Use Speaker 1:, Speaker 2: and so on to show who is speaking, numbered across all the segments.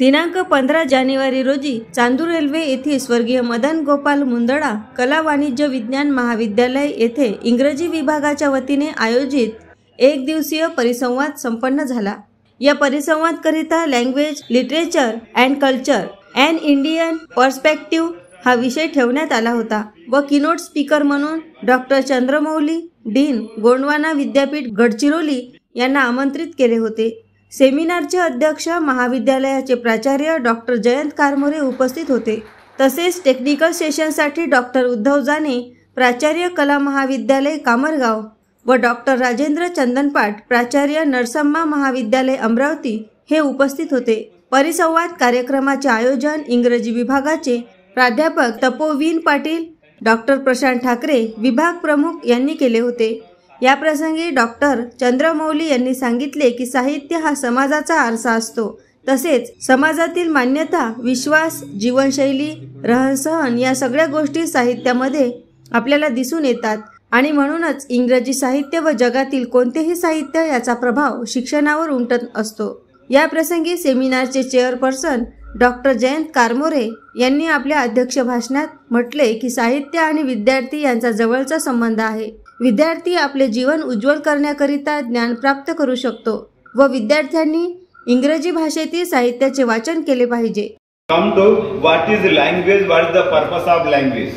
Speaker 1: दिनांक 15 जानेवारी रोजी चांदूर रेल्वे येथील स्वर्गीय मदन गोपाल मुंदडा कला वाणिज्य विज्ञान महाविद्यालय येथे इंग्रजी विभागाच्या वतीने आयोजित एक दिवसीय परिसंवाद संपन्न झाला। या परिसंवाद करिता language, literature and culture and Indian perspective हा विषय ठेवण्यात आला होता व कीनोट स्पीकर म्हणून डॉक्टर चंद्रमौली, डीन, गोंडवाना विद्यापीठ गडचिरोली यांना आमंत्रित केले होते। सेमिनारचे अध्यक्ष महाविद्यालयाचे प्राचार्य डॉक्टर जयंत कारमोरे उपस्थित होते। तसेच टेक्निकल सेशनसाठी डॉक्टर उद्धव जाने, प्राचार्य कला महाविद्यालय कामरगाव व डॉक्टर राजेंद्र चंदनपाट, प्राचार्य नरसम्मा महाविद्यालय अमरावती हे उपस्थित होते। परिसंवाद कार्यक्रमाचे आयोजन इंग्रजी विभागाचे प्राध्यापक तपोवीन पाटील, डॉक्टर प्रशांत ठाकरे विभाग प्रमुख यांनी केले होते। या प्रसंगी डॉक्टर चंद्रमौली यांनी सांगितले की साहित्य हा समाजाचा आरसा असतो। तसेच समाजातील मान्यता, विश्वास, जीवनशैली, रहनसहन या सगळ्या गोष्टी साहित्यामध्ये आपल्याला दिसून येतात आणि म्हणूनच इंग्रजी साहित्य व जगातील कोणतेही साहित्य याचा प्रभाव शिक्षणावर उमटत असतो। या प्रसंगी सेमिनारचे चेअरपर्सन डॉक्टर जयंत कारमोरे यांनी आपल्या अध्यक्ष भाषणात म्हटले की साहित्य आणि विद्यार्थी यांचा जवळचा संबंध आहे। विद्यार्थी आपले जीवन उज्ज्वल करण्याकरिता ज्ञान प्राप्त करू शकतो व विद्यार्थ्यांनी इंग्रजी भाषेतील साहित्याचे वाचन केले पाहिजे।
Speaker 2: Come to what is language, what is the purpose of language?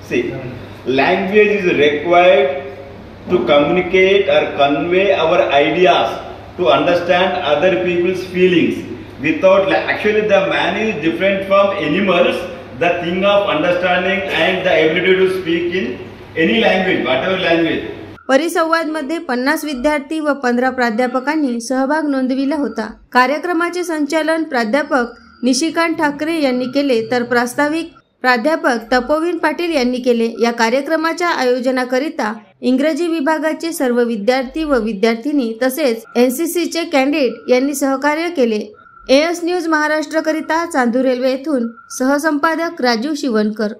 Speaker 2: See, language is required to communicate or convey our ideas, to understand other people's feelings. Without, actually the man is different from animals. The thing of understanding and the ability to speak in any language, whatever language.
Speaker 1: परिसंवाद मध्ये 50 विद्यार्थी व 15 प्राध्यापकांनी सहभाग नोंदविला होता। कार्यक्रमाचे संचालन प्राध्यापक निशिकांत ठाकरे यांनी केले तर प्रास्ताविक प्राध्यापक तपोवीन पाटील यांनी केले। या कार्यक्रमाच्या आयोजनाकरिता इंग्रजी विभागाचे सर्व विद्यार्थी व विद्यार्थिनी तसेच NCC चे कॅन्डिडेट यांनी सहकार्य केले। AS न्यूज महाराष्ट्र करिता चांदूर रेल्वे येथून सहसंपादक राजू शिवणकर।